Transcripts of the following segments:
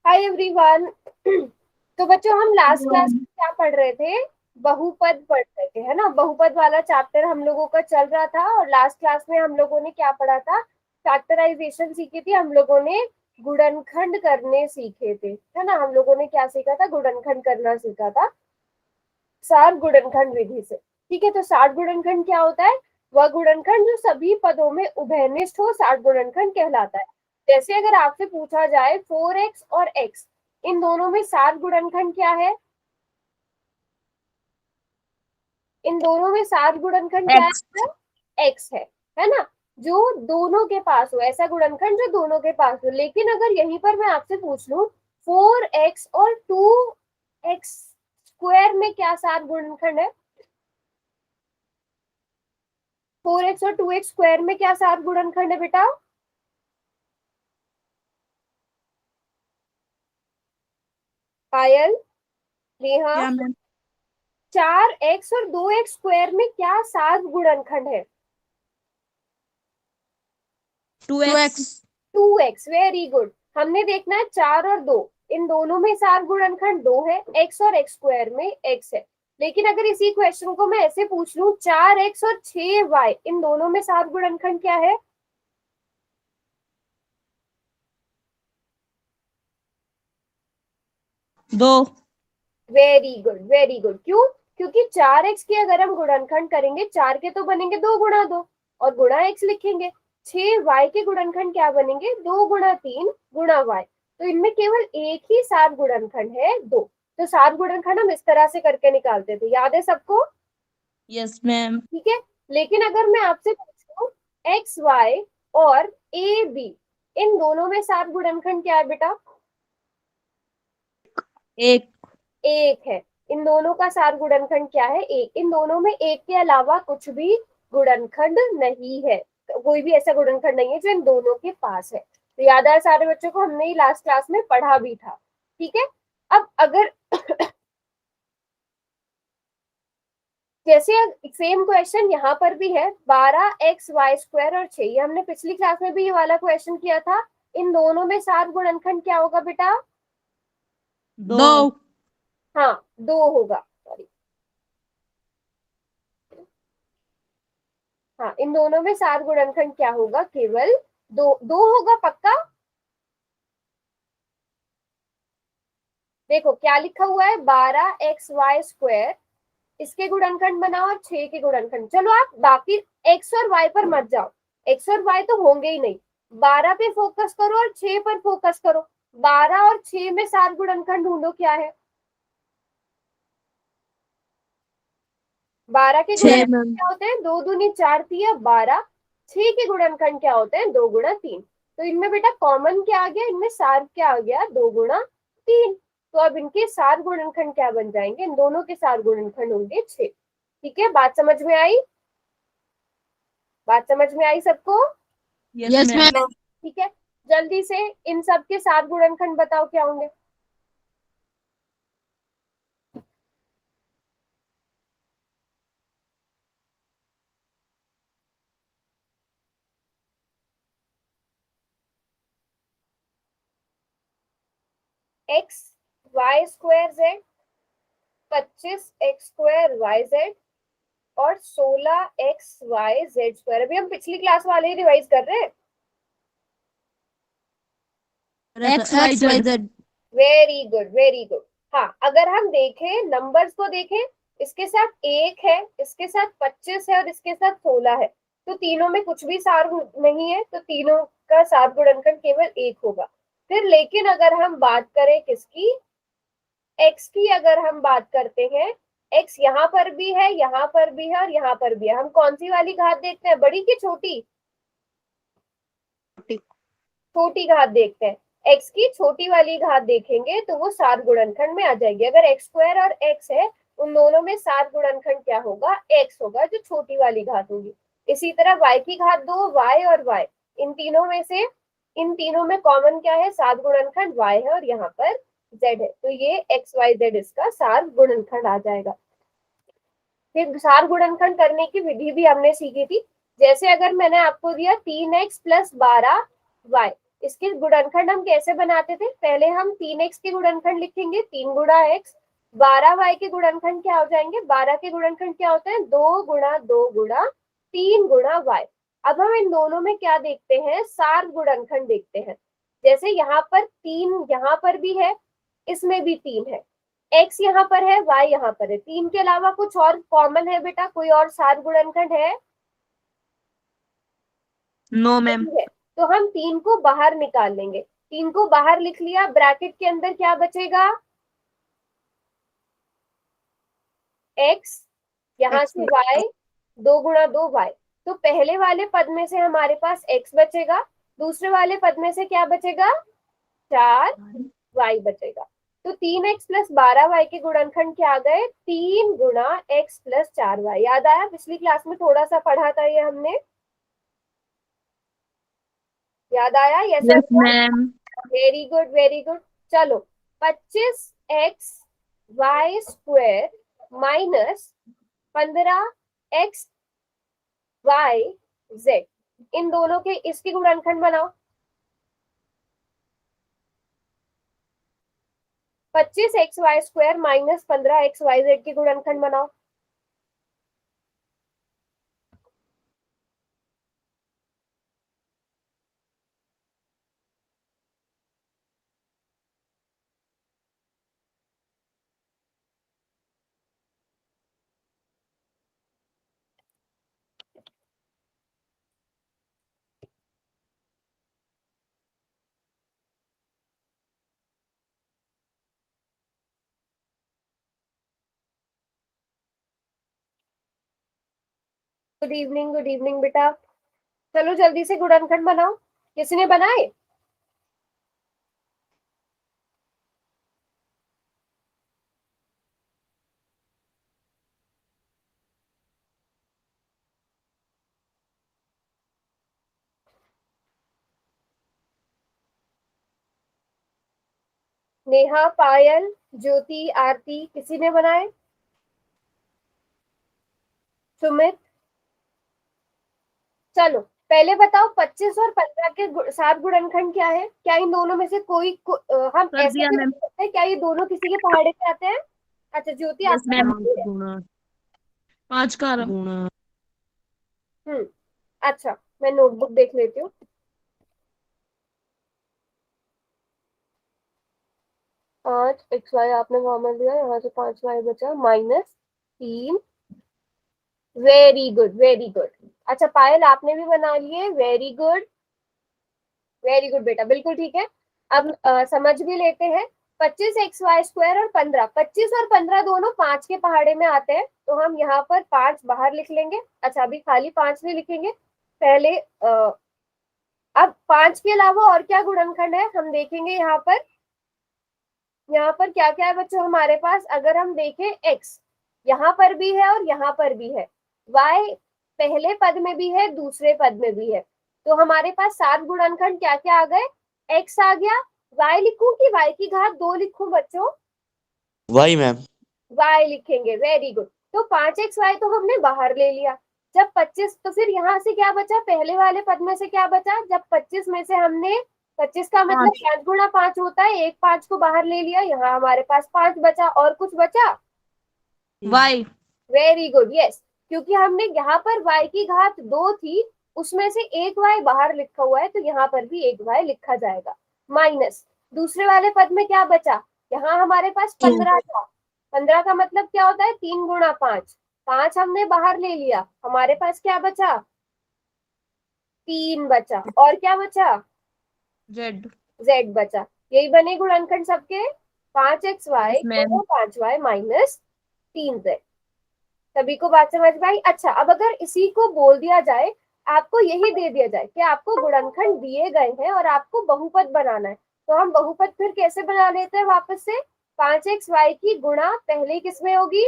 Hi everyone. तो बच्चों, हम लास्ट क्लास में क्या पढ़ रहे थे? बहुपद पढ़ रहे थे, है ना। बहुपद वाला चैप्टर हम लोगों का चल रहा था, और लास्ट क्लास में हम लोगों ने क्या पढ़ा था? फैक्टराइजेशन सीखी थी हम लोगों ने, गुणनखंड करने सीखे थे, है ना। हम लोगों ने क्या सीखा था? गुणनखंड करना सीखा था सार गुणनखंड विधि से। ठीक है, तो सार गुणनखंड क्या होता है? वह गुणनखंड जो सभी पदों में उभयनिष्ठ हो, सार गुणनखंड कहलाता है। जैसे अगर आपसे पूछा जाए 4x और x, इन दोनों में सार गुणनखंड क्या है? इन दोनों में सार गुणनखंड क्या एक्स। है? x है ना। जो दोनों के पास हो, ऐसा गुणनखंड जो दोनों के पास हो। लेकिन अगर यहीं पर मैं आपसे पूछ लूं 4x और 2x स्क्वायर में क्या सार गुणनखंड है? 4x और 2x स्क्वायर में क्या सात गुणनखंड है बेटा? पायल, नेहा, क्या मैम? 4x और 2x स्क्वायर में क्या सात गुणनखंड है? 2x। 2x, very good. हमने देखना है 4 और 2, इन दोनों में सात गुणनखंड 2 है, x और x स्क्वायर में x है। लेकिन अगर इसी क्वेश्चन को मैं ऐसे पूछ लूं 4x और 6y, इन दोनों में सात गुणनखंड क्या है? 2। Very good, very good. क्यों? क्योंकि 4x के अगर हम गुणनखंड करेंगे, 4 के तो बनेंगे 2 गुणा 2, और गुणा x लिखेंगे। 6y के गुणनखंड क्या बनेंगे? 2 गुणा 3 गुणा y। तो इनमें केवल एक ही सात गुणनखंड है, 2। तो सात गुणनखंड हम इस तरह से करके निकालते थे, याद है सबको? Yes ma'am. ठीक है। लेकिन अगर मैं आपसे पूछूं एक्स वाई और ए बी, इन दोनों में सात गुणनखंड क्या है बेटा? एक। एक है। इन दोनों का सार गुणनखंड क्या है? एक। इन दोनों में एक के अलावा कुछ भी गुणनखंड नहीं है, तो कोई भी ऐसा गुणनखंड नहीं है जो इन दोनों के पास है। तो याद है सारे बच्चों को, हमने लास्ट क्लास में पढ़ा भी था। ठीक है। अब अगर जैसे सेम क्वेश्चन यहाँ पर भी है, 12x y² और 6, ये हमने पिछली क्लास में भी ये वाला क्वेश्चन किया था। इन दोनों में सात गुणनखंड क्या होगा बेटा? 2। हाँ, 2 होगा, सॉरी। हाँ, इन दोनों में सात गुणनखंड क्या होगा? केवल 2। 2 होगा पक्का। देखो क्या लिखा हुआ है, 12xy², इसके गुणनखंड बनाओ और 6 के गुणनखंड। चलो आप बाकी x और y पर मत जाओ, x और y तो होंगे ही नहीं। 12 पे फोकस करो और 6 पर फोकस करो। 12 और 6 में सात गुणनखंड ढूंढो, क्या है? 12 के 6 गुणनखंड मैम। क्या होते हैं? 2 दूनी 4 तिया 12। 6 के गुणनखंड क्या होते हैं? 2 गुणा 3। तो इनमें बेटा कॉमन क्या आ गया? इनमें सार क्या आ गया? 2 गुणा 3। तो अब इनके सार गुणनखंड क्या बन जाएंगे? इन दोनों के सार गुणनखंड होंगे 6। ठीक है, बात समझ में आई? बात समझ में आई सबको? Yes ma'am. ठीक है। जल्दी से इन सब के सात गुणनखंड बताओ क्या होंगे? X y² z, 25x² y z, और 16xy z²। अभी हम पिछली क्लास वाले ही रिवाइज कर रहे हैं। XYZ। Very good, very good. हाँ, अगर हम देखें नंबर्स को देखें, इसके साथ 1 है, इसके साथ 25 है और इसके साथ 16 है। तो तीनों में कुछ भी सार नहीं है, तो तीनों का सात गुणनखंड केवल 1 होगा। फिर लेकिन अगर हम बात करें किसकी? एक्स की अगर हम बात करते हैं, एक्स यहाँ पर भी है, यहाँ पर भी है और यहाँ पर भी है। हम कौन सी वाली घात देखते हैं, बड़ी की छोटी? छोटी घात देखते हैं। एक्स की छोटी वाली घात देखेंगे तो वो सात गुणनखंड में आ जाएगी। अगर x² और x है, उन दोनों में सात गुणनखंड क्या होगा? x होगा, जो छोटी वाली घात होगी। इसी तरह y की घात 2, y और y, इन तीनों में से इन तीनों में कॉमन क्या है? सात गुणनखंड y है और यहाँ पर z है। तो ये xyz इसका सात गुणनखंड आ जाएगा। फिर सार गुणनखंड करने की विधि भी हमने सीखी थी। जैसे अगर मैंने आपको दिया 3x + 12y, इसके गुणनखंड हम कैसे बनाते थे? पहले हम 3x के गुणनखंड लिखेंगे, 3 गुणा x। 12y के गुणनखंड क्या हो जाएंगे? 12 के गुणनखंड क्या होते हैं? 2 गुणा 2 गुणा 3 गुणा y। अब हम इन दोनों में क्या देखते हैं? सार गुणनखंड देखते हैं। जैसे यहाँ पर 3 यहाँ पर भी है, इसमें भी 3 है, x यहाँ पर है, y यहाँ पर है। 3 के अलावा कुछ और कॉमन है बेटा? कोई और सार गुणनखंड है? No ma'am. है तो हम 3 को बाहर निकाल लेंगे। 3 को बाहर लिख लिया, ब्रैकेट के अंदर क्या बचेगा? x, यहाँ से y, 2 गुणा 2 y। तो पहले वाले पद में से हमारे पास x बचेगा, दूसरे वाले पद में से क्या बचेगा? 4y बचेगा। तो 3x प्लस 12y के गुणनखंड क्या आ गए? 3 गुणा x प्लस 4y। याद आया? पिछली क्लास में थोड़ा सा पढ़ा था ये हमने, याद आया? Yes ma'am. Very good very good. चलो 25x y square minus 15x y z, इन दोनों के इसके गुणनखंड बनाओ। 25x y square minus 15x y z के गुणनखंड बनाओ। गुड इवनिंग बेटा। चलो जल्दी से गुणनखंड बनाओ। किसने बनाए? नेहा, पायल, ज्योति, आरती, किसी ने बनाए? सुमित, चलो पहले बताओ 25 और 15 के साथ गुणनखंड क्या है? क्या इन दोनों में से हम कर ऐसा दिया भी मैम। बोल सकते हैं, क्या ये दोनों किसी के पहाड़े पे आते हैं? अच्छा ज्योति, यस आपका मैम। नाम है? 5 का गुणा। अच्छा मैं नोटबुक देख लेती हूँ। 5xy आपने कॉमन लिया, यहाँ से 5y बचा, minus 3। Very good very good. अच्छा पायल आपने भी बना लिए, वेरी गुड वेरी गुड बेटा, बिल्कुल ठीक है। अब समझ भी लेते हैं। 25xy स्क्वायर और 15, 25 और 15 दोनों 5 के पहाड़े में आते हैं, तो हम यहाँ पर 5 बाहर लिख लेंगे। अच्छा अभी खाली 5 नहीं लिखेंगे, पहले अब 5 के अलावा और क्या गुणनखंड है हम देखेंगे। यहाँ पर क्या क्या है बच्चों हमारे पास? अगर हम देखें x यहाँ पर भी है और यहाँ पर भी है, y पहले पद में भी है, दूसरे पद में भी है, तो हमारे पास 7 गुणनखंड क्या क्या आ गए? x आ गया, y लिखूं कि y की घात 2 लिखूं बच्चों? Y ma'am. y लिखेंगे, वेरी गुड। तो 5xy तो हमने बाहर ले लिया। जब 25, तो फिर यहाँ से क्या बचा? पहले वाले पद में से क्या बचा? जब 25 में से हमने 25 का मतलब 5 गुणा 5 होता है, एक 5 को बाहर ले लिया, यहाँ हमारे पास 5 बचा। और कुछ बचा? वाई। वेरी गुड, यस, क्योंकि हमने यहाँ पर y की घात 2 थी, उसमें से एक y बाहर लिखा हुआ है, तो यहाँ पर भी एक y लिखा जाएगा। माइनस दूसरे वाले पद में क्या बचा? यहाँ हमारे पास 15 था। 15 का मतलब क्या होता है? 3 गुणा 5। 5 हमने बाहर ले लिया, हमारे पास क्या बचा? 3 बचा। और क्या बचा? जेड। z बचा। यही बने गुणनखंड सबके, 5xy Yes, ma'am. 5y minus 3z। सभी को बात समझ में आई? अच्छा अब अगर इसी को बोल दिया जाए, आपको यही दे दिया जाए कि आपको गुणनखंड दिए गए हैं और आपको बहुपद बनाना है, तो हम बहुपद फिर कैसे बना लेते हैं वापस से? 5xy की गुणा पहले किसमें होगी?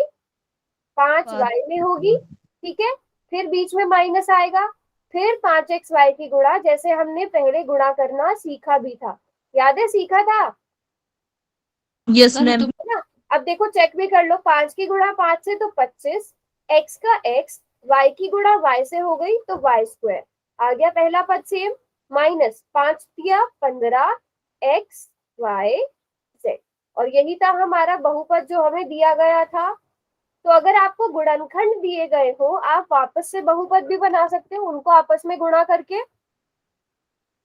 5y में होगी, ठीक है। फिर बीच में माइनस आएगा, फिर 5xy की गुणा, जैसे हमने पहले गुणा करना सीखा भी था, याद है? सीखा था यस मैम। है ना? अब देखो चेक भी कर लो, 5 की गुणा 5 से तो 25, x का x, y की गुणा y से हो गई तो y स्क्वायर। आ गया पहला पद सेम। माइनस 5 दिया 15 एक्स वाई जेड। और यही था हमारा बहुपद जो हमें दिया गया था। तो अगर आपको गुणनखंड दिए गए हो, आप वापस से बहुपद भी बना सकते हो, उनको आपस में गुणा करके।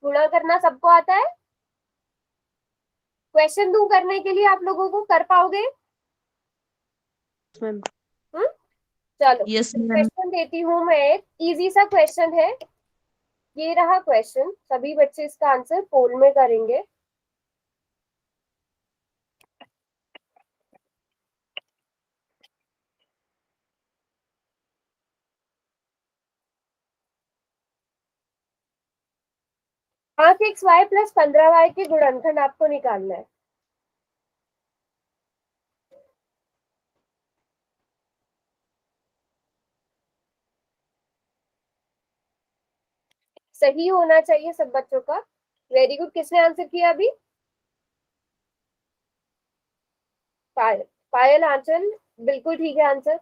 गुणा करना सबको आता है? क्वेश्चन दूं करने के लिए, आप लोगों को कर पाओगे? मैम। चलो यस मैम। क्वेश्चन देती हूँ मैं, एक इजी सा क्वेश्चन है। ये रहा क्वेश्चन, सभी बच्चे इसका आंसर पोल में करेंगे। पांच एक्स वाई प्लस 15 वाई के गुणनखंड आपको निकालना है। सही होना चाहिए सब बच्चों का। Very good. किसने आंसर किया अभी? पायल। पायल आंचल बिल्कुल ठीक है आंसर।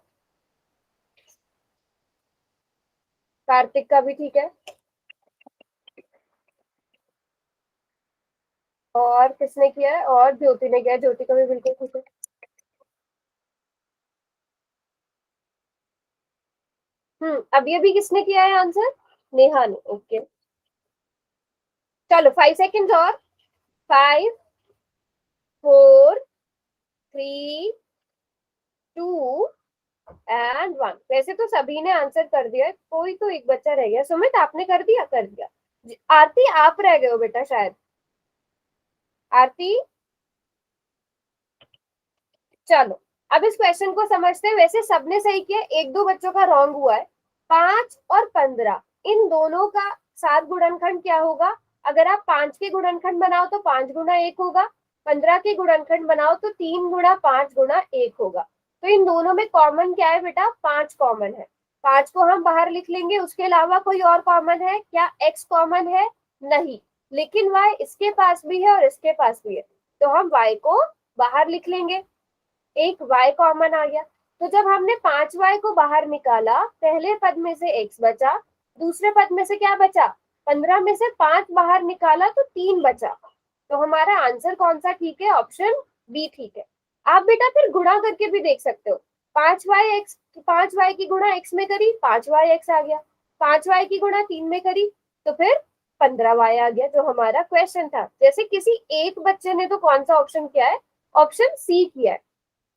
कार्तिक का भी ठीक है। और किसने किया है? और ज्योति ने किया है, ज्योति का भी बिल्कुल ठीक है। अभी अभी किसने किया है आंसर? नेहा ने। ओके चलो 5 सेकेंड और। 5 4 3 2 एंड 1। वैसे तो सभी ने आंसर कर दिया है, कोई तो एक बच्चा रह गया। सुमित आपने कर दिया? कर दिया। आरती आप रह गए हो बेटा शायद। आरती चलो अब इस क्वेश्चन को समझते हैं। वैसे सबने सही किया, एक दो बच्चों का रॉन्ग हुआ है। 5 और 15 इन दोनों का सात गुणनखंड क्या होगा? अगर आप 5 के गुणनखंड बनाओ तो 5 गुना 1 होगा। 15 के गुणनखंड बनाओ तो 3 गुना 5 गुना 1 होगा। तो इन दोनों में कॉमन क्या है बेटा? 5 कॉमन है। 5 को हम बाहर लिख लेंगे। उसके अलावा कोई और कॉमन है क्या? x कॉमन है? नहीं। लेकिन y इसके पास भी है और इसके पास भी है, तो हम y को बाहर लिख लेंगे। एक y कॉमन आ गया। तो जब हमने 5y को बाहर निकाला, पहले पद में से x बचा, दूसरे पद में से क्या बचा? 15 में से 5 बाहर निकाला तो 3 बचा। तो हमारा आंसर कौन सा ठीक है? ऑप्शन बी ठीक है। आप बेटा फिर गुणा करके भी देख सकते हो। 5y की गुणा x में करी, 5yx आ गया। 5y की गुणा 3 में करी तो फिर 15y आ गया, जो हमारा क्वेश्चन था। जैसे किसी एक बच्चे ने तो कौन सा ऑप्शन किया है? ऑप्शन सी किया है।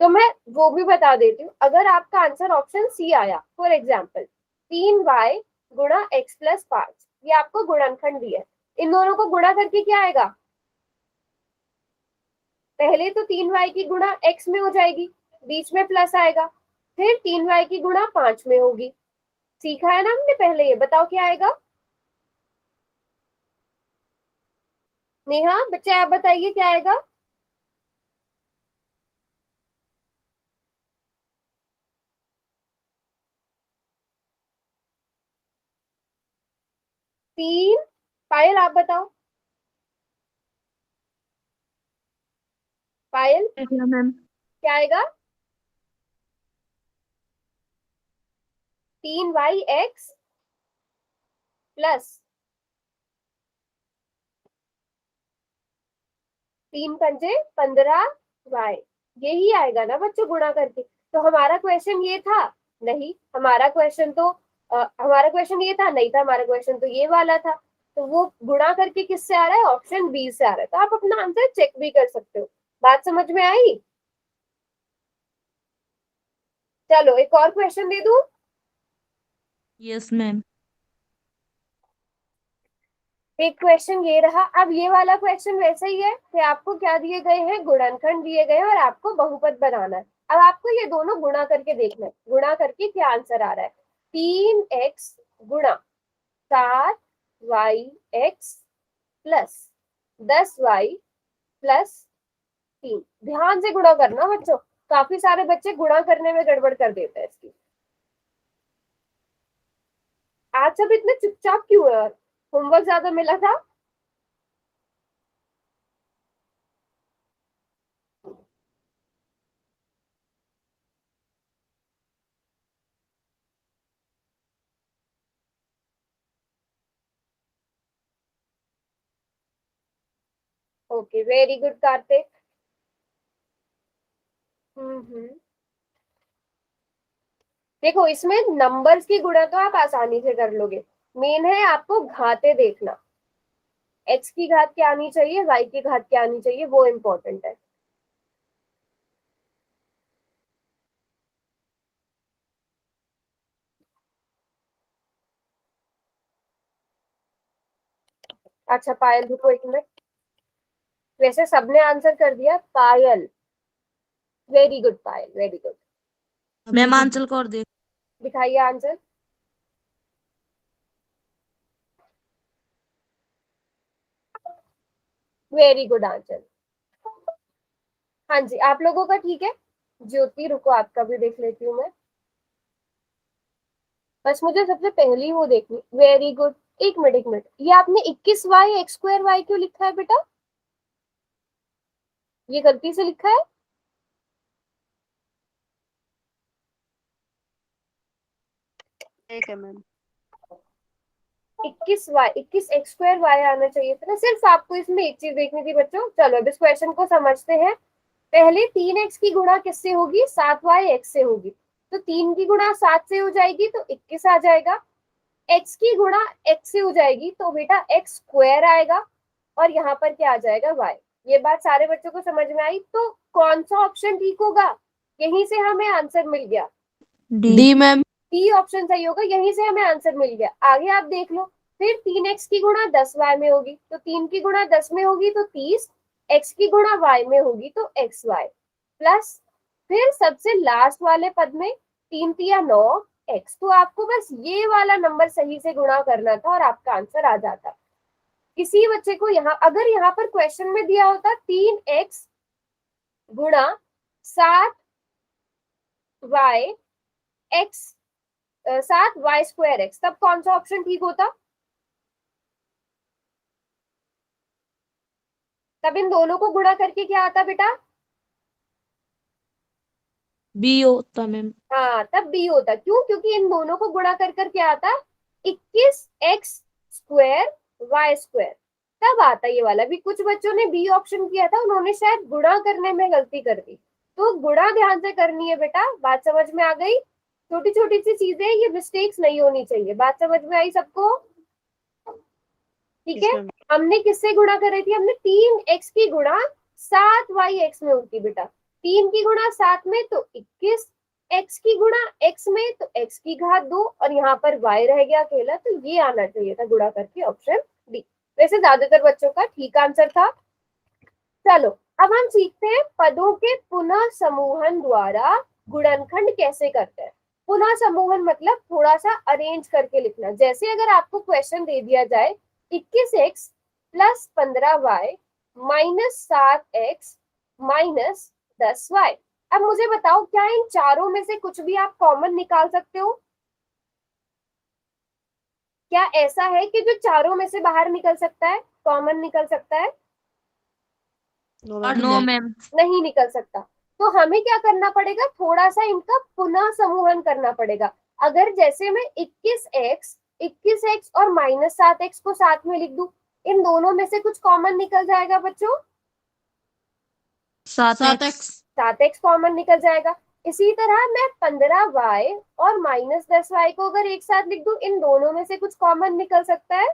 तो मैं वो भी बता देती हूँ। अगर आपका आंसर ऑप्शन सी आया, फॉर एग्जाम्पल 3y गुणा x प्लस 5, ये आपको गुणनखंड दिया है। इन दोनों को गुणा करके क्या आएगा? पहले तो 3y की गुणा x में हो जाएगी, बीच में प्लस आएगा, फिर 3y की गुणा 5 में होगी। सीखा है ना हमने पहले। ये बताओ क्या आएगा? नेहा बच्चे आप बताइए क्या आएगा? तीन। पायल आप बताओ। पायल मैम। क्या आएगा? 3yx प्लस 3 पंजे 15y, यही आएगा ना बच्चों गुणा करके। तो हमारा क्वेश्चन ये था? नहीं। हमारा क्वेश्चन ये था? नहीं था। हमारा क्वेश्चन तो ये वाला था। तो वो गुणा करके किससे आ रहा है? ऑप्शन बी से आ रहा है। तो आप अपना आंसर चेक भी कर सकते हो। बात समझ में आई? चलो एक और क्वेश्चन दे दूं। Yes ma'am. एक क्वेश्चन ये रहा। अब ये वाला क्वेश्चन वैसे ही है कि आपको क्या दिए गए हैं? गुणनखंड दिए गए हैं और आपको बहुपद बनाना है। अब आपको ये दोनों गुणा करके देखना है, गुणा करके क्या आंसर आ रहा है। 3x गुणा 7yx प्लस 10y प्लस 3। ध्यान से गुणा करना बच्चों, काफी सारे बच्चे गुणा करने में गड़बड़ कर देते हैं इसकी। आज सब इतने चुपचाप क्यों है? होमवर्क ज्यादा मिला था? Okay, very good Kartik. देखो इसमें नंबर्स की गुणा तो आप आसानी से कर लोगे, मेन है आपको घाते देखना, एक्स की घात क्या आनी चाहिए, वाई की घात क्या आनी चाहिए, वो इम्पोर्टेंट है। अच्छा पायल रुको एक मिनट, वैसे सबने आंसर कर दिया, पायल वेरी गुड, पायल वेरी गुड। मैम आंचल को और देख। दिखाइए आंसर। Very good answer. हाँ जी, आप लोगों का ठीक है। ज्योति रुको आपका भी देख लेती हूँ मैं, बस मुझे सबसे पहली वो देखनी। Very good. एक मिनट एक मिनट, ये आपने 21y एक्स स्क्वायर वाई क्यों लिखा है बेटा, ये गलती से लिखा है। ठीक है मैम। 21 एक्स स्क्वायर वाई आना चाहिए था ना। सिर्फ आपको इसमें एक चीज देखनी थी बच्चों। चलो अब इस क्वेश्चन को समझते हैं। पहले 3x की गुणा किससे होगी, 7y x से होगी, तो 3 की गुणा 7 से हो जाएगी तो 21 आ जाएगा। x की गुणा x से हो जाएगी तो बेटा x स्क्वायर आएगा, और यहाँ पर क्या आ जाएगा y। ये बात सारे बच्चों को समझ में आई। तो कौन सा ऑप्शन ठीक होगा, यहीं से हमें आंसर मिल गया, डी मैम। डी ऑप्शन सही होगा, यहीं से हमें आंसर मिल गया। आगे आप देख लो, फिर 3x की गुणा 10y में होगी, तो 3 की गुणा 10 में होगी तो 30, x की गुणा y में होगी तो xy, प्लस फिर सबसे लास्ट वाले पद में 3 तिया 9 x। तो आपको बस ये वाला नंबर सही से गुणा करना था और आपका आंसर आ जाता। किसी बच्चे को यहाँ, अगर यहाँ पर क्वेश्चन में दिया होता 3x गुणा 7y x 7y square x, तब कौन सा ऑप्शन ठीक होता, तब इन दोनों को गुणा करके क्या आता बेटा, बी होता मैम। हाँ तब बी होता। क्यों, क्योंकि इन दोनों को गुणा कर क्या आता, 21x स्क्वायर वाई स्क्वायर, तब आता ये वाला भी। कुछ बच्चों ने बी ऑप्शन किया था, उन्होंने शायद गुणा करने में गलती कर दी, तो गुणा ध्यान से करनी है बेटा। बात समझ में आ गई, छोटी छोटी सी चीजें, ये मिस्टेक्स नहीं होनी चाहिए। बात समझ में आई सबको, ठीक है। हमने किससे गुणा कर रही थी, हमने 3x की गुणा 7y x में होती बेटा, 3 की गुणा 7 में तो 21, x की गुणा x में तो x की घात 2, और यहाँ पर y रह गया अकेला, तो ये आना चाहिए था गुणा करके, ऑप्शन डी। वैसे ज्यादातर बच्चों का ठीक आंसर था। चलो अब हम सीखते हैं पदों के पुनः समूहन द्वारा गुणनखंड कैसे करते हैं। पुनः समूहन मतलब थोड़ा सा अरेंज करके लिखना। जैसे अगर आपको क्वेश्चन दे दिया जाए 21x plus 15y minus 7x minus 10y, अब मुझे बताओ क्या इन चारों में से कुछ भी आप कॉमन निकाल सकते हो, क्या ऐसा है कि जो चारों में से बाहर निकल सकता है, कॉमन निकल सकता है, नो मैम। नहीं निकल सकता। तो हमें क्या करना पड़ेगा, थोड़ा सा इनका पुनः समूहन करना पड़ेगा। अगर जैसे मैं 21x और माइनस 7x को साथ में लिख दूं, इन दोनों में से कुछ कॉमन निकल जाएगा बच्चों, 7x। 7x कॉमन निकल जाएगा। इसी तरह मैं 15y और माइनस 10y को अगर एक साथ लिख दूं, इन दोनों में से कुछ कॉमन निकल सकता है,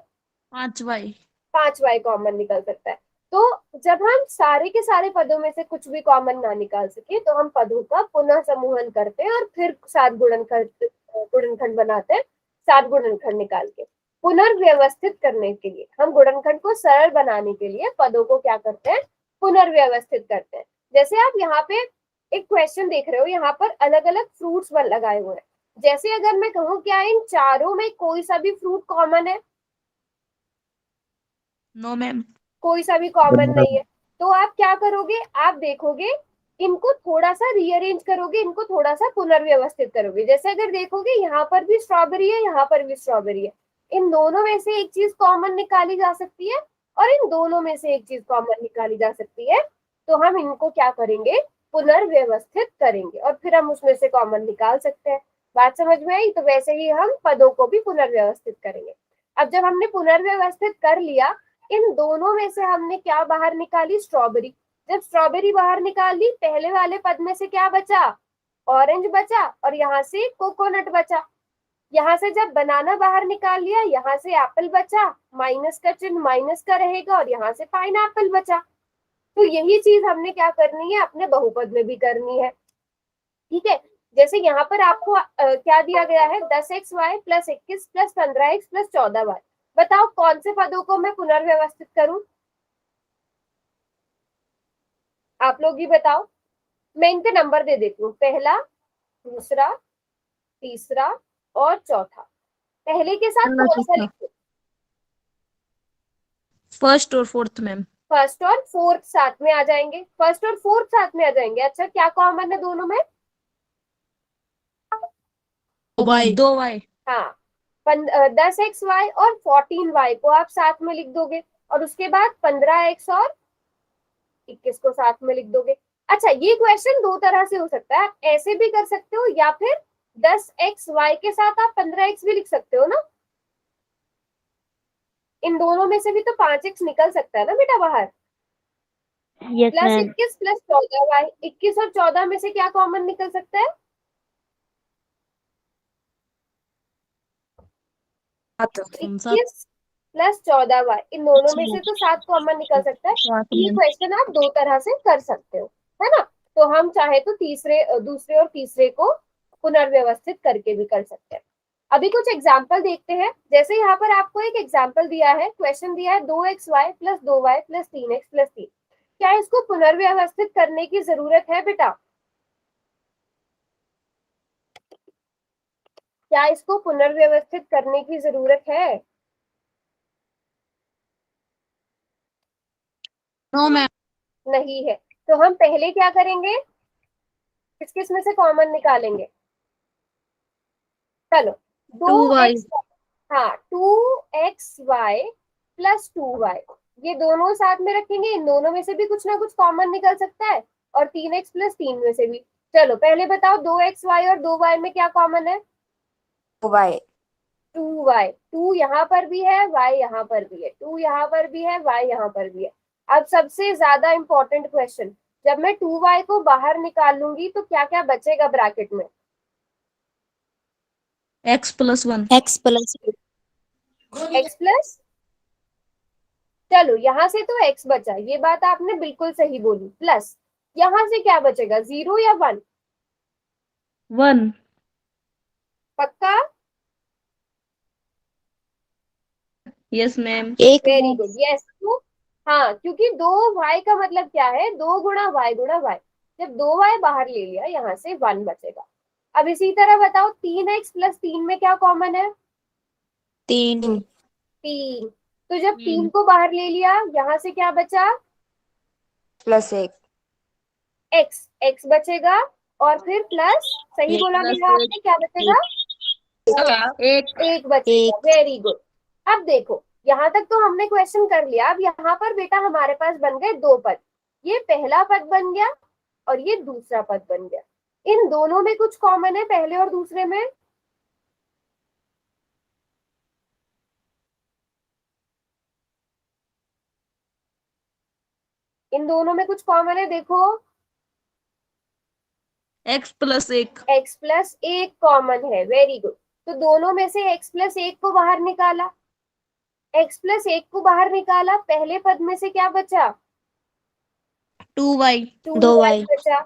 5y। 5y कॉमन निकल सकता है। तो जब हम सारे के सारे पदों में से कुछ भी कॉमन ना निकाल सके, तो हम पदों का पुनः समूहन करते हैं और फिर 7 गुणनखंड बनाते हैं। 7 गुणनखंड निकाल के पुनर्व्यवस्थित करने के लिए, हम गुणनखंड को सरल बनाने के लिए पदों को क्या करते हैं, पुनर्व्यवस्थित करते हैं। जैसे आप यहाँ पे एक क्वेश्चन देख रहे हो, यहाँ पर अलग अलग फ्रूट्स लगाए हुए हैं। जैसे अगर मैं कहूँ क्या इन चारों में कोई सा भी फ्रूट कॉमन है, नो मैम। कोई सा भी कॉमन नहीं है, तो आप क्या करोगे, आप देखोगे इनको थोड़ा सा रीअरेंज करोगे, इनको थोड़ा सा पुनर्व्यवस्थित करोगे। जैसे अगर देखोगे यहाँ पर भी स्ट्रॉबेरी है, यहाँ पर भी स्ट्रॉबेरी है, इन दोनों में से एक चीज कॉमन निकाली जा सकती है और इन दोनों में से एक चीज कॉमन निकाली जा सकती है। तो हम इनको क्या करेंगे, पुनर्व्यवस्थित करेंगे और फिर हम उसमें से कॉमन निकाल सकते हैं। बात समझ में आई। तो वैसे ही हम पदों को भी पुनर्व्यवस्थित करेंगे। अब जब हमने पुनर्व्यवस्थित कर लिया, इन दोनों में से हमने क्या बाहर निकाली, स्ट्रॉबेरी। जब स्ट्रॉबेरी बाहर निकाली, पहले वाले पद में से क्या बचा, ऑरेंज बचा, और यहाँ से कोकोनट बचा। यहाँ से जब बनाना बाहर निकाल लिया, यहाँ से एप्पल बचा, माइनस का चिन्ह माइनस का रहेगा, और यहाँ से पाइनएप्पल बचा। तो यही चीज हमने क्या करनी है, अपने बहुपद में भी करनी है। ठीक है, जैसे यहाँ पर आपको क्या दिया गया है, 10xy plus 21 plus 15x plus 14y। बताओ कौन से पदों को मैं पुनर्व्यवस्थित करूं, आप लोग ही बताओ। मैं इनके नंबर दे देती हूँ, पहला, दूसरा, तीसरा और चौथा। पहले के साथ कौन सा लिखूं, फर्स्ट और फोर्थ मैम। फर्स्ट और फोर्थ साथ में आ जाएंगे, फर्स्ट और फोर्थ साथ में आ जाएंगे। अच्छा, क्या कॉमन है दोनों में, 2y। हाँ, 10xy और 14y को आप साथ में लिख दोगे, और उसके बाद 15x और 21 को साथ में लिख दोगे। अच्छा, ये क्वेश्चन दो तरह से हो सकता है, आप ऐसे भी कर सकते हो, या फिर 10xy के साथ आप 15x भी लिख सकते हो ना। इन दोनों में से भी तो 5x निकल सकता है ना बेटा बाहर। प्लस 21 प्लस 14y, 21 और 14 में से क्या कॉमन निकल सकता है, 21 प्लस 14y, इन दोनों में से तो 7 कॉमन निकल सकता है। ये क्वेश्चन आप दो तरह से कर सकते हो, है ना। तो हम चाहे तो दूसरे और तीसरे को पुनर्व्यवस्थित करके भी कर सकते हैं। अभी कुछ एग्जाम्पल देखते हैं। जैसे यहाँ पर आपको एक एग्जाम्पल दिया है, क्वेश्चन दिया है 2xy plus 2y plus 3x plus 3। क्या इसको पुनर्व्यवस्थित करने की जरूरत है बेटा, क्या इसको पुनर्व्यवस्थित करने की जरूरत है? No ma'am. नहीं है। तो हम पहले क्या करेंगे, किस किस में से कॉमन निकालेंगे, चलो 2y। 2x, हाँ 2xy प्लस 2y, ये दोनों साथ में रखेंगे, इन दोनों में से भी कुछ ना कुछ कॉमन निकल सकता है, और 3x प्लस 3 में से भी। चलो पहले बताओ 2xy और 2y में क्या कॉमन है, 2y 2y, 2 यहाँ पर भी है, y यहाँ पर भी है, 2 यहाँ पर भी है, y यहाँ पर भी है। अब सबसे ज्यादा इंपॉर्टेंट क्वेश्चन, जब मैं 2y को बाहर निकाल लूंगी तो क्या क्या बचेगा ब्रैकेट में, x plus 1। x plus x plus, चलो यहाँ से तो x बचा, ये बात आपने बिल्कुल सही बोली, प्लस यहाँ से क्या बचेगा, 0 या 1, 1। पक्का, यस मैम। एक वेरी गुड, यस। तो हाँ, क्योंकि 2y का मतलब क्या है, 2 गुणा y गुणा y, जब 2y बाहर ले लिया यहाँ से 1 बचेगा। अब इसी तरह बताओ 3x प्लस 3 में क्या कॉमन है, 3 3। तो जब 3 को बाहर ले लिया, यहाँ से क्या बचा, प्लस 1 x बचेगा, और फिर प्लस, सही बोला प्लस मेरा आपने, क्या बचेगा, एक। एक बचेगा, वेरी गुड। अब देखो यहाँ तक तो हमने क्वेश्चन कर लिया, अब यहाँ पर बेटा हमारे पास बन गए दो पद, ये पहला पद बन गया और ये दूसरा पद बन गया। इन दोनों में कुछ कॉमन है, पहले और दूसरे में, इन दोनों में कुछ कॉमन है, देखो x plus 1। x plus 1 common है, वेरी गुड। तो दोनों में से x प्लस 1 को बाहर निकाला, x प्लस 1 को बाहर निकाला, पहले पद में से क्या बचा, 2y। 2y बचा,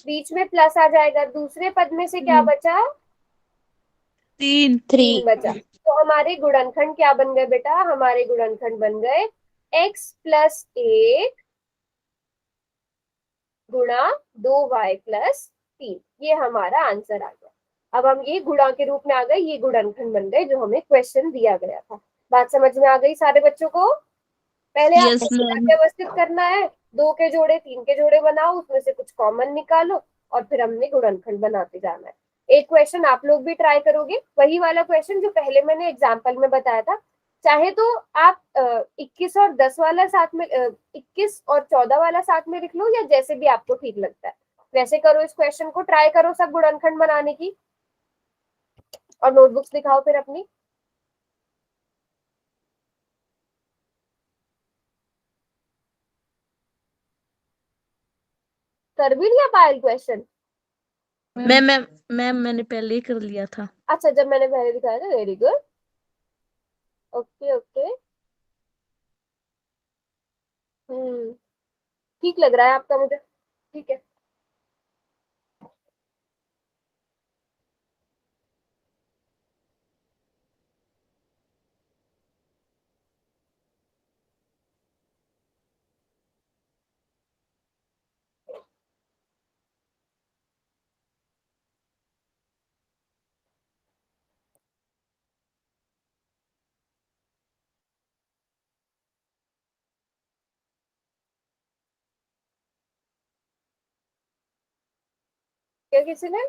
बीच में प्लस आ जाएगा, दूसरे पद में से क्या बचा, 3। 3 बचा। तो हमारे गुणनखंड क्या बन गए बेटा, हमारे गुणनखंड बन गए x प्लस 1 गुणा 2y प्लस 3, ये हमारा आंसर आ गया। अब हम ये गुणा के रूप में आ गए, ये गुणनखंड बन गए जो हमें क्वेश्चन दिया गया था। बात समझ में आ गई सारे बच्चों को? पहले Yes, आपको ma'am. व्यवस्थित करना है, 2 के जोड़े 3 के जोड़े बनाओ, उसमें से कुछ कॉमन निकालो, और फिर हमने गुणनखंड बनाते जाना है। एक क्वेश्चन आप लोग भी ट्राई करोगे, वही वाला क्वेश्चन जो पहले मैंने एग्जाम्पल में बताया था। चाहे तो आप 21 और 10 वाला साथ में, 21 और 14 वाला साथ में लिख लो, या जैसे भी आपको ठीक लगता है वैसे करो। इस क्वेश्चन को ट्राई करो सब गुणनखंड बनाने की, और नोटबुक्स दिखाओ फिर अपनी। कर भी लिया पायल क्वेश्चन? मैम मैंने पहले ही कर लिया था। अच्छा, जब मैंने पहले दिखाया था। Very good. Okay okay. ठीक लग रहा है आपका मुझे। ठीक है। क्या किसी ने?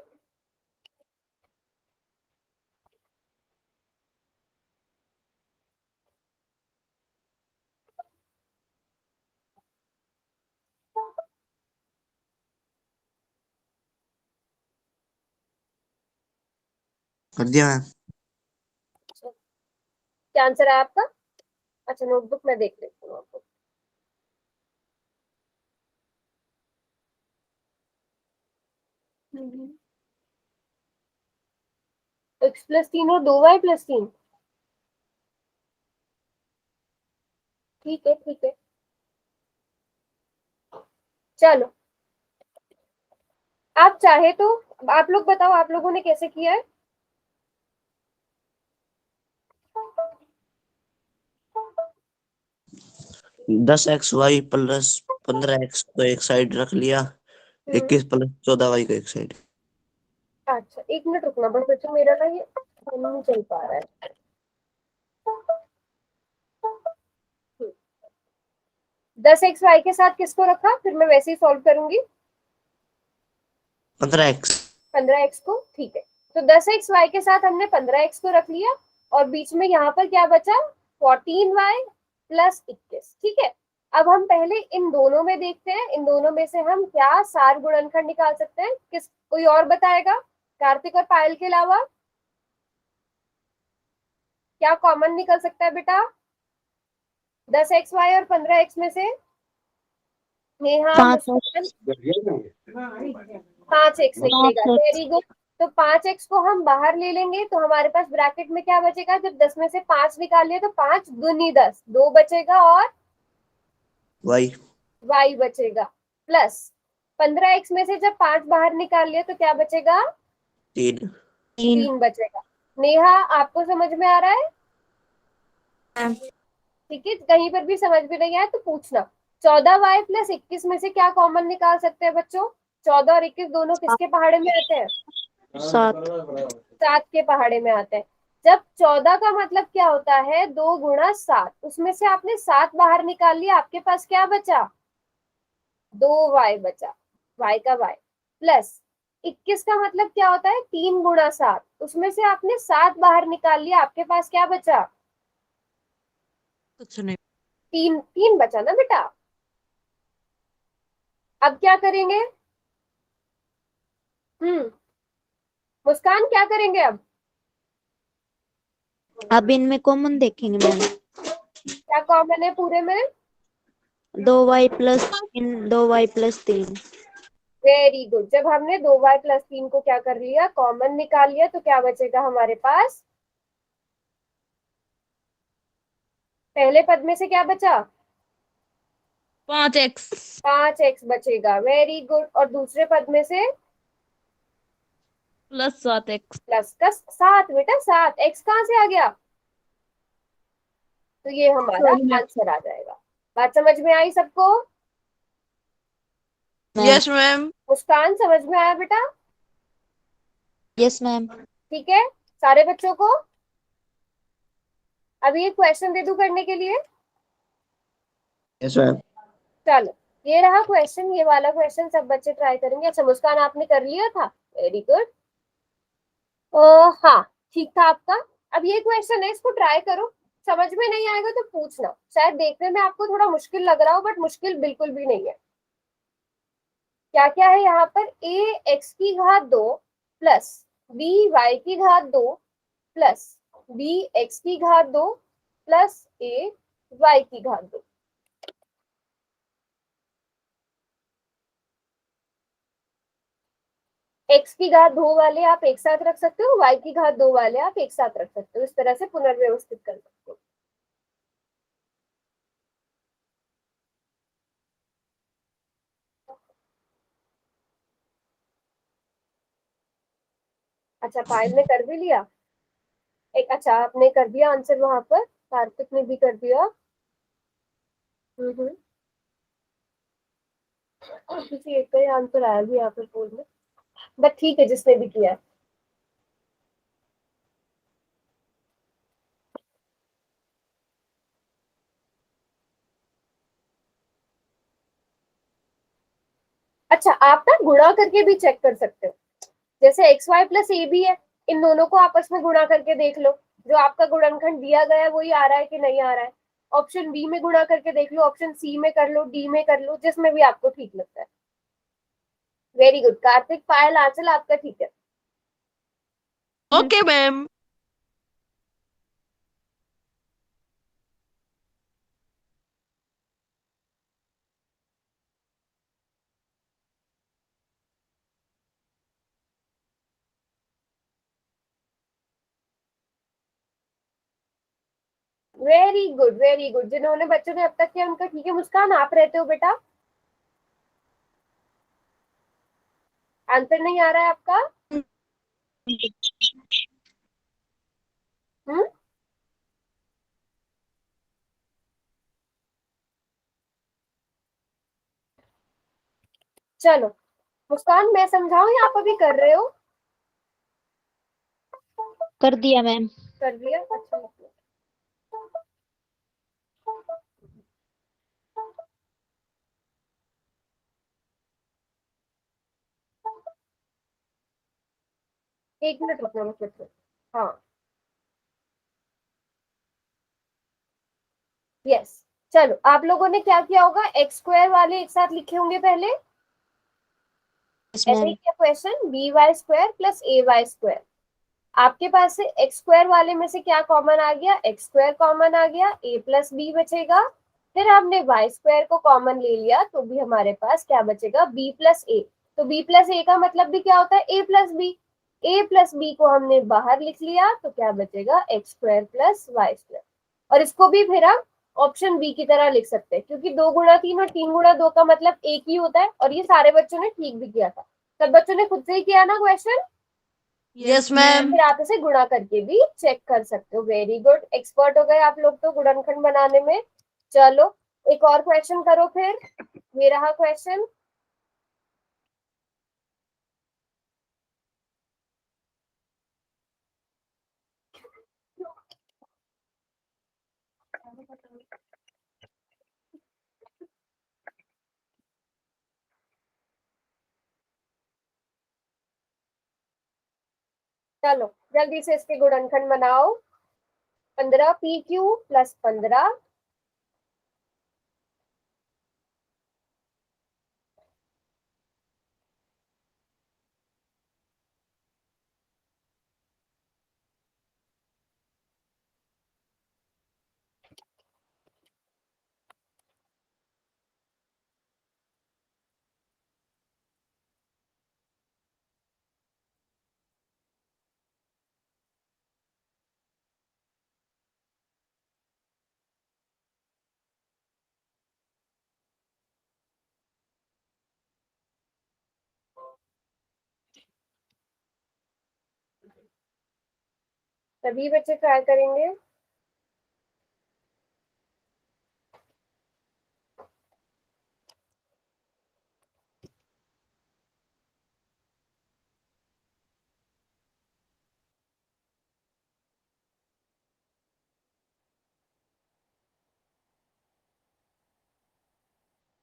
कर दिया मैम। क्या आंसर है आपका? अच्छा, नोटबुक मैं देख लेती हूँ आपको। x+3 और 2y+3। ठीक है ठीक है। चलो, आप चाहे तो आप लोग बताओ, आप लोगों ने कैसे किया है? दस एक्स वाई प्लस 15x को एक साइड रख लिया, 21 प्लस 14y को एक साइड। अच्छा, एक मिनट रुकना बस बच्चों, मेरा ना ये नहीं चल पा रहा है। 10x y के साथ किसको रखा? फिर मैं वैसे ही सॉल्व करूंगी। 15x। 15x को, ठीक है। तो 10x y के साथ हमने 15x को रख लिया, और बीच में यहाँ पर क्या बचा? 14y plus 21। ठीक है। अब हम पहले इन दोनों में देखते हैं, इन दोनों में से हम क्या सार गुणनखंड निकाल सकते हैं। कोई और बताएगा कार्तिक और पायल के अलावा? क्या कॉमन निकल सकता है बेटा 10xy और 15x में से? नेहा, 5x। मुस्कान 5x निकलेगा। 5x। Very good. तो 5x को हम बाहर ले लेंगे, तो हमारे पास ब्रैकेट में क्या बचेगा? जब 10 में से 5 निकाल लिया तो 5 दूनी 10, 2 बचेगा, और y y बचेगा। प्लस 15x में से जब 5 बाहर निकाल लिया तो क्या बचेगा? 3। 3 बचेगा। नेहा, आपको समझ में आ रहा है? ठीक है, कहीं पर भी समझ में नहीं आया तो पूछना। 14y प्लस 21 में से क्या कॉमन निकाल सकते हैं बच्चों? 14 और 21 दोनों किसके पहाड़े में आते हैं? 7। 7 के पहाड़े में आते हैं। जब 14 का मतलब क्या होता है? 2 गुणा 7। उसमें से आपने 7 बाहर निकाल लिया, आपके पास क्या बचा? 2y बचा। y का y। प्लस 21 का मतलब क्या होता है? 3 गुणा 7। उसमें से आपने 7 बाहर निकाल लिया, आपके पास क्या बचा? कुछ नहीं। 3 3 बचा ना बेटा। अब क्या करेंगे? मुस्कान, क्या करेंगे अब? अब इनमें कॉमन देखेंगे मैम। क्या कॉमन है पूरे में? 2y+3, 2y+3। Very good. जब हमने 2y+3 को क्या कर लिया? कॉमन निकाल लिया, तो क्या बचेगा हमारे पास? पहले पद में से क्या बचा? 5x 5x बचेगा। Very good. और दूसरे पद में से? Plus 7x। प्लस का 7 बेटा, 7 x कहाँ से आ गया? तो ये हमारा आंसर आ जाएगा। बात समझ में आई सबको? Yes ma'am. मुस्कान, समझ में आया बेटा? Yes ma'am. ठीक है, सारे बच्चों को। अभी एक क्वेश्चन दे दूं करने के लिए। Yes ma'am. चलो, ये रहा क्वेश्चन, ये वाला क्वेश्चन सब बच्चे ट्राई करेंगे। अच्छा, मुस्कान आपने कर लिया था। Very good. हाँ, ठीक था आपका। अब ये क्वेश्चन है, इसको ट्राई करो। समझ में नहीं आएगा तो पूछना। शायद देखने में आपको थोड़ा मुश्किल लग रहा हो, बट मुश्किल बिल्कुल भी नहीं है। क्या क्या है यहाँ पर? a(x)² plus b(y)² plus b(x)² plus a(y)²। x की घात 2 वाले आप एक साथ रख सकते हो, y की घात 2 वाले आप एक साथ रख सकते हो, इस तरह से पुनर्व्यवस्थित कर सकते हो। अच्छा, पायल ने कर भी लिया एक, अच्छा आपने कर दिया आंसर वहां पर, कार्तिक ने भी कर दिया। हम्म, किसी एक का ही आंसर आया भी यहाँ पे बोर्ड में, बट ठीक है जिसने भी किया है। अच्छा, आप ना गुणा करके भी चेक कर सकते हो, जैसे एक्स वाई प्लस ए भी है, इन दोनों को आपस में गुणा करके देख लो, जो आपका गुणनखंड दिया गया है वही आ रहा है कि नहीं आ रहा है। ऑप्शन बी में गुणा करके देख लो, ऑप्शन सी में कर लो, डी में कर लो, जिसमें भी आपको ठीक लगता है। वेरी गुड कार्तिक, पायल, आंचल आपका ठीक है। Okay ma'am. Very good very good, जिन्होंने बच्चों ने अब तक किया उनका ठीक है। मुस्कान, आप रहते हो बेटा, आंसर नहीं आ रहा है आपका? हम्म, चलो मुस्कान, मैं समझाऊं या आप अभी कर रहे हो? कर दिया मैम। कर दिया, अच्छा मतलब। एक मिनट रुकना मतलब, हाँ यस। चलो, आप लोगों ने क्या किया होगा, एक्स स्क्वायर वाले एक साथ लिखे होंगे पहले, यस ऐसे ही मैम। क्या question, b y square plus a y square. आपके पास से एक्स स्क्वायर वाले में से क्या कॉमन आ गया, एक्स स्क्वायर कॉमन आ गया, ए प्लस बी बचेगा। फिर हमने वाई स्क्वायर को कॉमन ले लिया, तो भी हमारे पास क्या बचेगा, बी प्लस ए। तो बी प्लस ए का मतलब भी क्या होता है, A plus B. A plus B को हमने बाहर लिख लिया, तो क्या बचेगा, X square plus Y square. और इसको भी फिर हम ऑप्शन बी की तरह लिख सकते हैं, क्योंकि 2 गुणा 3 और 3 गुणा 2 का मतलब एक ही होता है, और ये सारे बच्चों ने ठीक भी किया था। सब बच्चों ने खुद से ही किया ना क्वेश्चन, यस मैम। फिर आप इसे गुणा करके भी चेक कर सकते हो। वेरी गुड, एक्सपर्ट हो गए आप लोग तो गुणनखंड बनाने में। चलो एक और क्वेश्चन करो फिर, ये रहा क्वेश्चन। चलो जल्दी से इसके गुणनखंड बनाओ। 15 PQ + 15, सभी बच्चे ट्राई करेंगे।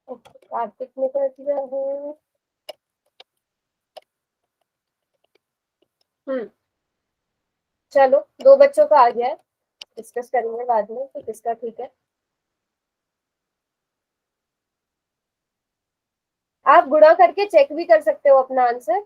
कार्तिक ने कर दिया है। चलो 2 बच्चों का आ गया है, डिस्कस करेंगे बाद में तो किसका ठीक है। आप गुणा करके चेक भी कर सकते हो अपना आंसर।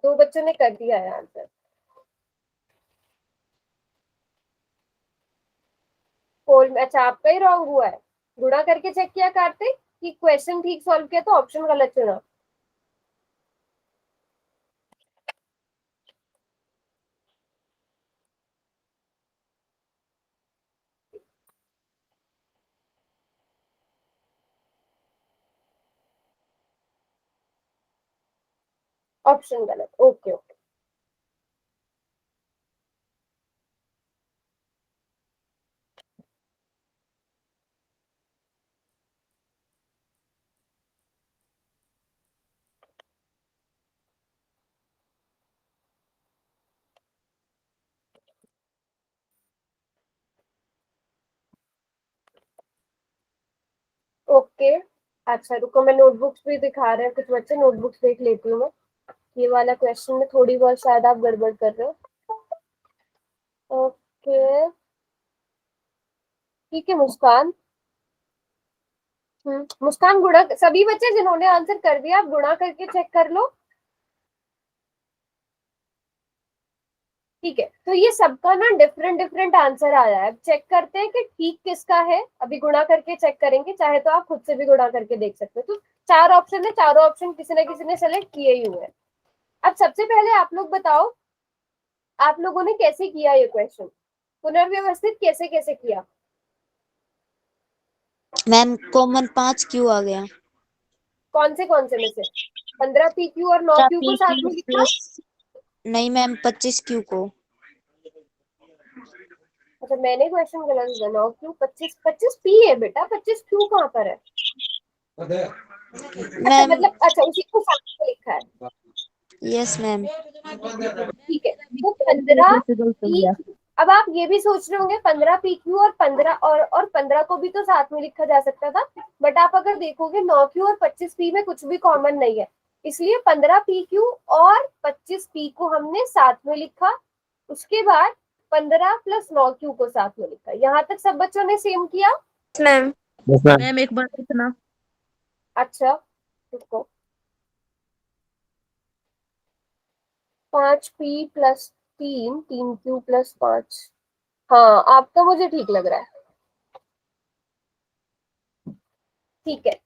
2 बच्चों ने कर दिया है आंसर। पोल में अच्छा आपका ही रॉन्ग हुआ है। गुणा करके चेक किया कार्तिक कि क्वेश्चन ठीक सॉल्व किया तो ऑप्शन गलत चुना। ऑप्शन गलत, ओके ओके। ओके अच्छा रुको, मैं नोटबुक्स भी दिखा रहे हैं कुछ बच्चे, नोटबुक्स देख लेती हूँ मैं। ये वाला क्वेश्चन में थोड़ी बहुत शायद आप गड़बड़ कर रहे हो। ओके ठीक है मुस्कान। मुस्कान गुणा, सभी बच्चे जिन्होंने आंसर कर दिया आप गुणा करके चेक कर लो। ठीक है, तो ये सबका ना डिफरेंट डिफरेंट आंसर आया है। अब चेक करते हैं कि ठीक किसका है। अभी गुणा करके चेक करेंगे, चाहे तो आप खुद से भी गुणा करके देख सकते हो। तो 4 ऑप्शन है, चारों ऑप्शन किसी न किसी ने सेलेक्ट किए ही हुए हैं। अब सबसे पहले आप लोग बताओ, आप लोगों ने कैसे किया ये क्वेश्चन, पुनर्व्यवस्थित कैसे कैसे किया? मैम कॉमन 5 क्यों आ गया? कौन से में से? 15 पी क्यू और 9 क्यू को साथ में लिखा? प्लस नहीं मैम 25 क्यू को। अच्छा मैंने क्वेश्चन गलत दिया। 9 क्यू 25, 25 पी है बेटा, 25 क्यू कहाँ पर है? अच्छा मैम मतलब अच्छा उसी को साथ में लिखा है। Yes ma'am. ठीक है, तो 15 पी। अब आप ये भी सोच रहे होंगे 15 पी क्यू और 15 और 15 को भी तो साथ में लिखा जा सकता था, बट आप अगर देखोगे 9 क्यू और 25 पी में कुछ भी कॉमन नहीं है, इसलिए 15 पी क्यू और 25 पी को हमने साथ में लिखा। उसके बाद 15 प्लस 9 क्यू को साथ में लिखा। यहाँ तक सब बच्चों ने सेम किया? Ma'am Yes, ma'am. मैम एक बार इतना अच्छा रुको, 5 पी प्लस 3, 3 क्यू प्लस 5। हाँ आपका मुझे ठीक लग रहा है। ठीक है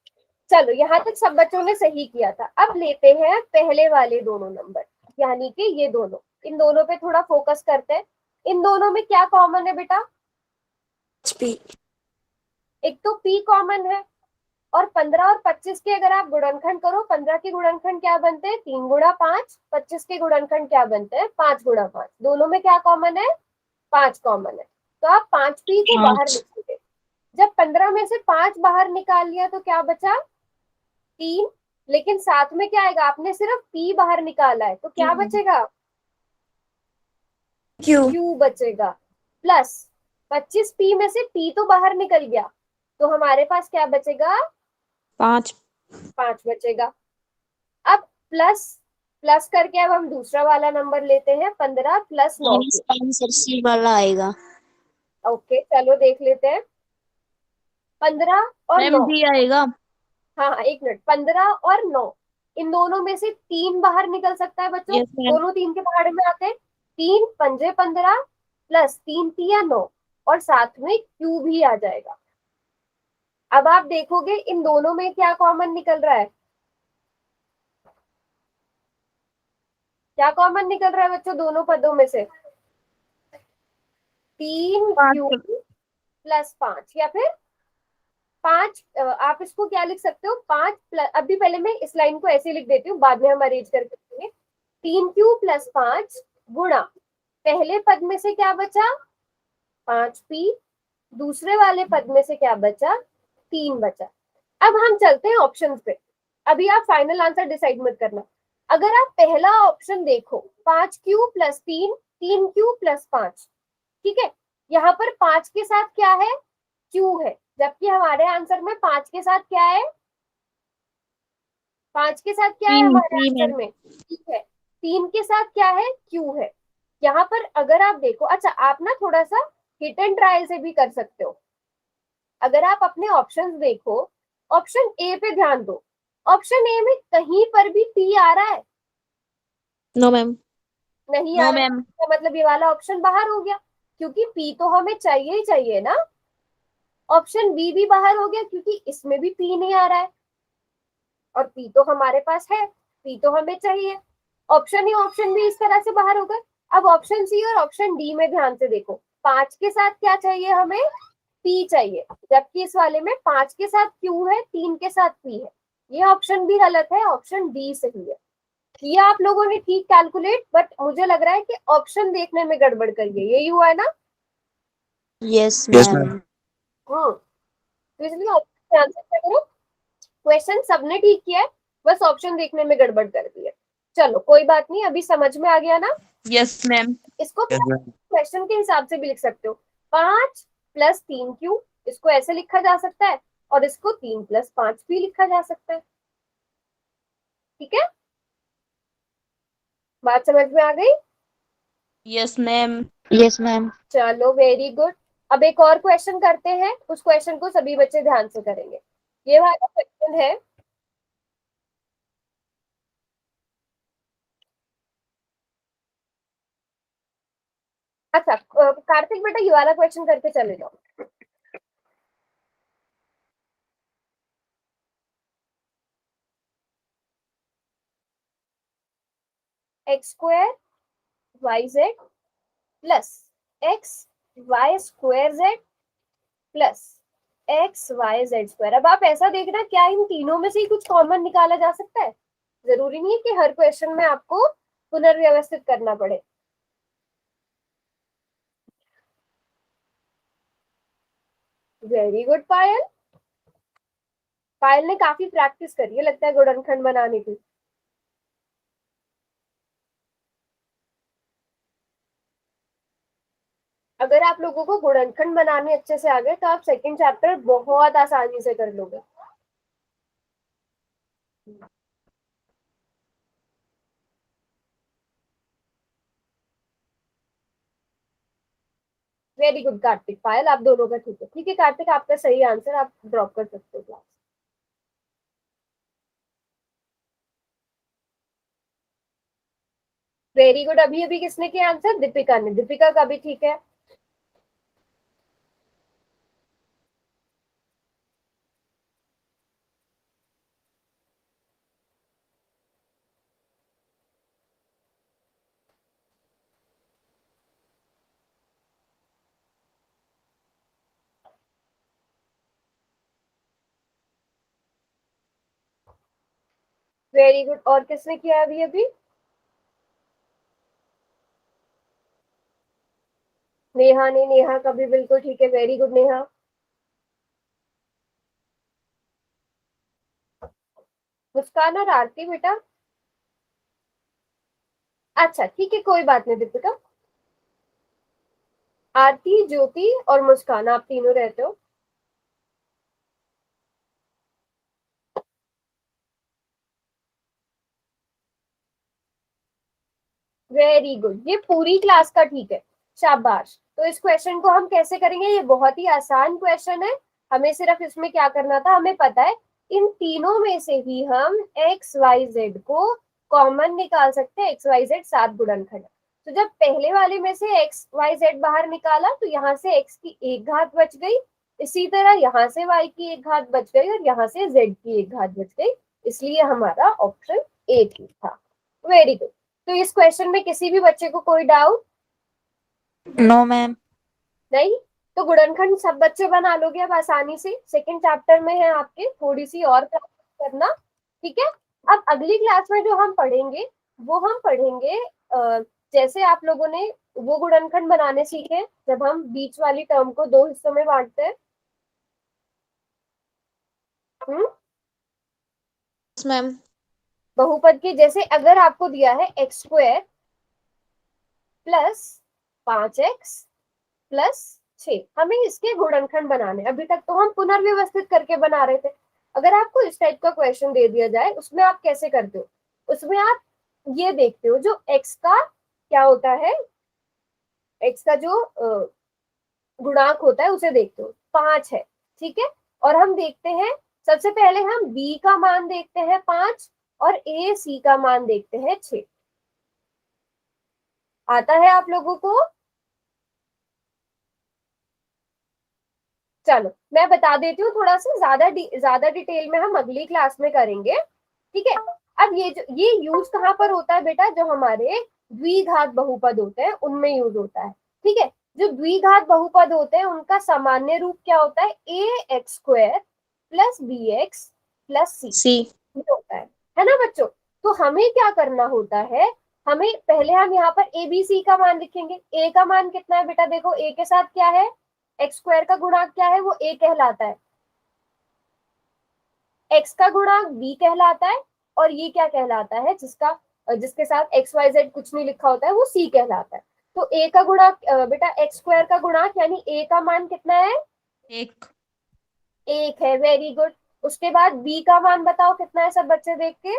चलो, यहाँ तक सब बच्चों ने सही किया था। अब लेते हैं पहले वाले दोनों नंबर, यानी कि ये दोनों। इन दोनों पे थोड़ा फोकस करते हैं। इन दोनों में क्या कॉमन है बेटा? एक तो पी कॉमन है, और 15 और 25 के अगर आप गुणनखंड करो, 15 के गुणनखंड क्या बनते हैं? 3 गुणा 5। 25 के गुणनखंड क्या बनते हैं? 5 गुणा 5। दोनों में क्या कॉमन है? 5 कॉमन है। तो आप 5 पी को बाहर लिखोगे। जब 15 में से 5 बाहर निकाल लिया तो क्या बचा? 3। लेकिन साथ में क्या आएगा? आपने सिर्फ पी बाहर निकाला है, तो क्या बचेगा? क्यू बचेगा। प्लस 25 पी में से पी तो बाहर निकल गया, तो हमारे पास क्या बचेगा? 5 बचेगा। अब प्लस प्लस करके अब हम दूसरा वाला नंबर लेते हैं, 15 प्लस 9 आंसर सी वाला आएगा। ओके चलो देख लेते हैं। 15 और मैम 9, जी आएगा। हाँ हाँ एक मिनट, 15 और 9, इन दोनों में से 3 बाहर निकल सकता है बच्चों। Yes ma'am. दोनों 3 के पहाड़े में आते हैं। 3 पंजे 15 प्लस 3 तिया 9, और साथ में क्यू भी आ जाएगा। अब आप देखोगे इन दोनों में क्या कॉमन निकल रहा है? क्या कॉमन निकल रहा है बच्चों दोनों पदों में से? 3 क्यू प्लस 5, या फिर 5। आप इसको क्या लिख सकते हो? 5 प्लस, अभी पहले मैं इस लाइन को ऐसे लिख देती हूँ, बाद में हम अरेंज करके देंगे। 3 क्यू प्लस 5 गुणा, पहले पद में से क्या बचा? 5 पी। दूसरे वाले पद में से क्या बचा? 3 बचा। अब हम चलते हैं ऑप्शंस पे। अभी आप फाइनल आंसर डिसाइड मत करना। अगर आप पहला ऑप्शन देखो, 5 क्यू प्लस 3, 3 क्यू प्लस 5, ठीक है। यहाँ पर 5 के साथ क्या है? क्यू है, जबकि हमारे आंसर में 5 के साथ क्या है? 5 के साथ क्या है हमारे आंसर में? ठीक है। 3 के साथ क्या है? क्यू है। यहाँ पर अगर आप देखो, अच्छा आप ना थोड़ा सा हिट एंड ट्रायल से भी कर सकते हो। अगर आप अपने ऑप्शंस देखो, ऑप्शन ए पे ध्यान दो। ऑप्शन ए में कहीं पर भी पी आ रहा है? No ma'am. नहीं नो आ रहा मैम। तो मतलब ये वाला ऑप्शन बाहर हो गया, क्योंकि पी तो हमें चाहिए ही चाहिए ना। ऑप्शन बी भी बाहर हो गया क्योंकि इसमें भी पी नहीं आ रहा है, और पी तो हमारे पास है, पी तो हमें चाहिए। ऑप्शन भी इस तरह से बाहर हो गए। अब ऑप्शन सी और ऑप्शन डी में ध्यान से देखो, 5 के साथ क्या चाहिए हमें, पी चाहिए, जबकि इस वाले में 5 के साथ क्यू है, 3 के साथ पी है। ये ऑप्शन भी गलत है, ऑप्शन डी सही है। ये आप लोगों ने ठीक कैलकुलेट, बट मुझे लग रहा है कि ऑप्शन देखने में गड़बड़ करी है, यही हुआ है ना। Yes yes ma'am. मैम। तो इसलिए ऑप्शन ध्यान से करो। क्वेश्चन सबने ठीक किया है, बस ऑप्शन देखने में गड़बड़ कर दी है। चलो कोई बात नहीं, अभी समझ में आ गया ना। Yes ma'am. इसको यस मैम। क्वेश्चन के हिसाब से भी लिख सकते हो, 5 + 3 क्यू, इसको ऐसे लिखा जा सकता है, और इसको 3 + 5 भी लिखा जा सकता है। ठीक है, बात समझ में आ गई। Yes ma'am. Yes ma'am. चलो वेरी गुड। अब एक और क्वेश्चन करते हैं, उस क्वेश्चन को सभी बच्चे ध्यान से करेंगे। ये वाला क्वेश्चन है, अच्छा कार्तिक बेटा ये वाला क्वेश्चन करके चले जाओ। x² yz plus xy² plus xyz²। अब आप ऐसा देखना, क्या इन तीनों में से ही कुछ कॉमन निकाला जा सकता है। जरूरी नहीं है कि हर क्वेश्चन में आपको पुनर्व्यवस्थित करना पड़े। वेरी गुड पायल। पायल ने काफी प्रैक्टिस करी है लगता है गुणनखंड बनाने की। अगर आप लोगों को गुणनखंड बनाने अच्छे से आ गए तो आप सेकंड चैप्टर बहुत आसानी से कर लोगे। वेरी गुड कार्तिक, पायल आप दोनों का ठीक है। ठीक है कार्तिक, आपका सही आंसर, आप ड्रॉप कर सकते हो क्लास। Very good. अभी अभी किसने किया आंसर, दीपिका ने। दीपिका का भी ठीक है। Very good. और किसने किया अभी अभी, नेहा ने। नेहा का भी बिल्कुल ठीक है, वेरी गुड नेहा। मुस्कान और आरती बेटा, अच्छा ठीक है कोई बात नहीं दीपिका। आरती, ज्योति और मुस्कान, आप तीनों रहते हो। वेरी गुड, ये पूरी क्लास का ठीक है, शाबाश। तो इस क्वेश्चन को हम कैसे करेंगे, ये बहुत ही आसान क्वेश्चन है। हमें सिर्फ इसमें क्या करना था, हमें पता है इन तीनों में से ही हम एक्स वाई जेड को कॉमन निकाल सकते हैं। एक्स वाई जेड 7 गुणनखंड। तो जब पहले वाले में से एक्स वाई जेड बाहर निकाला तो यहाँ से एक्स की एक घात बच गई, इसी तरह यहाँ से वाई की एक घात बच गई, और यहाँ से जेड की एक घात बच गई। इसलिए हमारा ऑप्शन ए ठीक था। Very good. तो इस क्वेश्चन में किसी भी बच्चे को कोई डाउट नो मैम। नहीं, तो गुणनखंड सब बच्चे बना लोगे अब आसानी से। सेकंड चैप्टर में है आपके, थोड़ी सी और प्रैक्टिस करना। ठीक है, अब अगली क्लास में जो हम पढ़ेंगे वो हम पढ़ेंगे जैसे आप लोगों ने वो गुणनखंड बनाने सीखे जब हम बीच वाली टर्म को दो हिस्सों में बांटते हैं। Yes ma'am. बहुपद की, जैसे अगर आपको दिया है x² प्लस 5x प्लस 6, हमें इसके गुणनखंड बनाने। अभी तक तो हम पुनर्व्यवस्थित करके बना रहे थे। अगर आपको इस टाइप का क्वेश्चन दे दिया जाए, उसमें आप कैसे करते हो, उसमें आप ये देखते हो जो x का क्या होता है, x का जो गुणांक होता है उसे देखते हो, 5 है। ठीक है, और हम देखते हैं सबसे पहले हम b का मान देखते हैं 5, और a c का मान देखते हैं 6। आता है आप लोगों को? चलो मैं बता देती हूँ, थोड़ा सा ज्यादा डिटेल में हम अगली क्लास में करेंगे, ठीक है। अब ये यूज कहाँ पर होता है बेटा? जो हमारे द्विघात बहुपद होते हैं उनमें यूज होता है, ठीक है। जो द्विघात बहुपद होते हैं उनका सामान्य रूप क्या होता है? ax square plus bx plus c होता है ना बच्चों? तो हमें क्या करना होता है, हमें पहले हम यहाँ पर ए बी सी का मान लिखेंगे। a का मान कितना है बेटा? देखो a के साथ क्या है, एक्स स्क्वायर का गुणांक क्या है? वो a कहलाता है। x का गुणांक b कहलाता है, और ये क्या कहलाता है? जिसके साथ एक्स वाई जेड कुछ नहीं लिखा होता है वो c कहलाता है। तो a का गुणांक बेटा एक्स स्क्वायर का गुणांक यानी a का मान कितना है? एक है, वेरी गुड। उसके बाद b का मान बताओ कितना है, सब बच्चे देख के?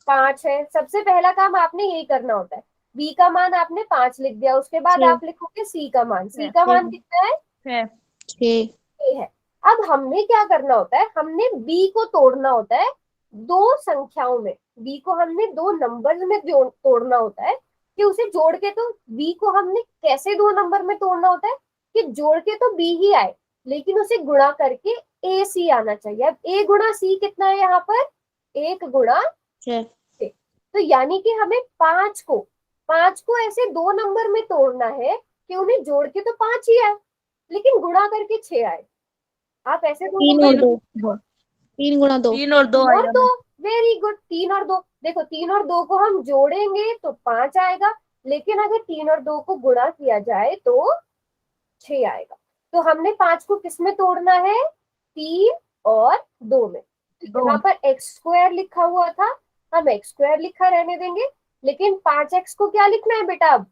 5 है। सबसे पहला काम आपने यही करना होता है, b का मान आपने 5 लिख दिया, उसके बाद आप लिखोगे c का मान। c का मान कितना है? 6 है। अब हमने क्या करना होता है, हमने b को तोड़ना होता है दो संख्याओं में। b को हमने दो नंबर में तोड़ना होता है कि उसे जोड़ के, तो b को हमने कैसे दो नंबर में तोड़ना होता है कि जोड़ के तो b ही आए, लेकिन उसे गुणा करके a c आना चाहिए। अब a गुणा c कितना है यहाँ पर? 1 गुणा 6। तो यानी कि हमें पांच को ऐसे दो नंबर में तोड़ना है कि उन्हें जोड़ के तो 5 ही आए, लेकिन गुणा करके 6 आए। आप ऐसे 3 और 2 3 गुणा 2 3 और 2 और 2, वेरी गुड। 3 और 2, देखो 3 और 2 को हम जोड़ेंगे तो 5 आएगा, लेकिन अगर 3 और 2 को गुणा किया जाए तो 6 आएगा। तो हमने 5 को किस में तोड़ना है? 3 और 2 में। यहाँ पर एक्स स्क्वायर लिखा हुआ था, हम एक्स स्क्वायर लिखा रहने देंगे, लेकिन 5x को क्या लिखना है बेटा? अब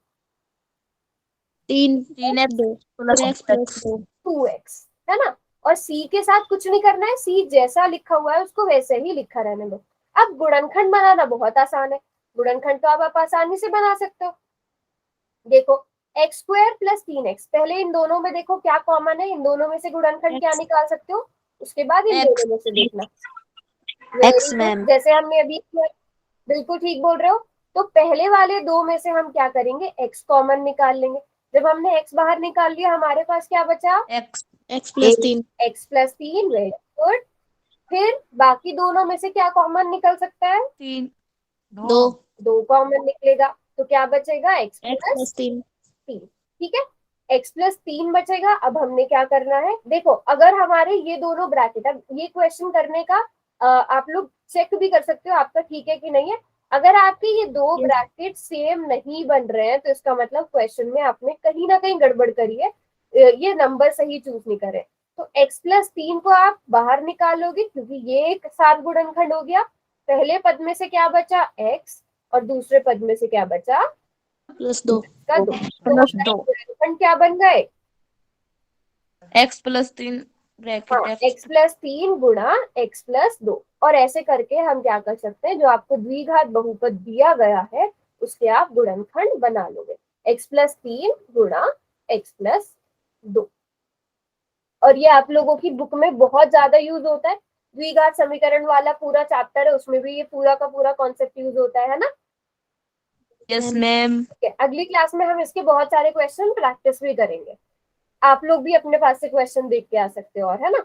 2x है ना। और c के साथ कुछ नहीं करना है, c जैसा लिखा हुआ है उसको वैसे ही लिखा रहने दो। अब गुणनखंड बनाना बहुत आसान है, गुणनखंड तो आप आसानी से बना सकते हो। देखो एक्स स्क्वायर प्लस 3x, पहले इन दोनों में देखो क्या कॉमन है, इन दोनों में से गुणनखंड क्या निकाल सकते हो, उसके बाद इन दोनों में से देखना। x ma'am. जैसे हमने अभी, बिल्कुल ठीक बोल रहे हो। तो पहले वाले दो में से हम क्या करेंगे? x कॉमन निकाल लेंगे। जब हमने x बाहर निकाल लिया, हमारे पास क्या बचा? x plus 3 x plus 3, very good. फिर बाकी दोनों में से क्या कॉमन निकल सकता है? 2 कॉमन निकलेगा, तो क्या बचेगा? x plus 3। ठीक है, x प्लस 3 बचेगा। अब हमने क्या करना है, देखो अगर हमारे ये दोनों ब्रैकेट, अब ये क्वेश्चन करने का आप लोग चेक भी कर सकते हो आपका ठीक है कि नहीं है। अगर आपके ये दो ब्रैकेट सेम नहीं बन रहे हैं तो इसका मतलब क्वेश्चन में आपने कहीं ना कहीं गड़बड़ करी है, ये नंबर सही चूज नहीं करे। तो x प्लस 3 को आप बाहर निकालोगे, क्योंकि ये एक सात गुणनखंड हो गया। पहले पद में से क्या बचा? x, और दूसरे पद में से क्या बचा? प्लस 2 का 2। तो गुणनखंड क्या बन गए? x plus 3 bracket x plus 3 गुणा x प्लस 2। और ऐसे करके हम क्या कर सकते हैं, जो आपको द्विघात बहुपद दिया गया है उसके आप गुणनखंड बना लोगे, x प्लस 3 गुणा x प्लस 2। और ये आप लोगों की बुक में बहुत ज्यादा यूज होता है, द्विघात समीकरण वाला पूरा चैप्टर है, उसमें भी ये पूरा का पूरा कॉन्सेप्ट यूज होता है ना। Yes ma'am. अगली क्लास में हम इसके बहुत सारे क्वेश्चन प्रैक्टिस भी करेंगे, आप लोग भी अपने पास से क्वेश्चन देख के आ सकते हो, और है ना।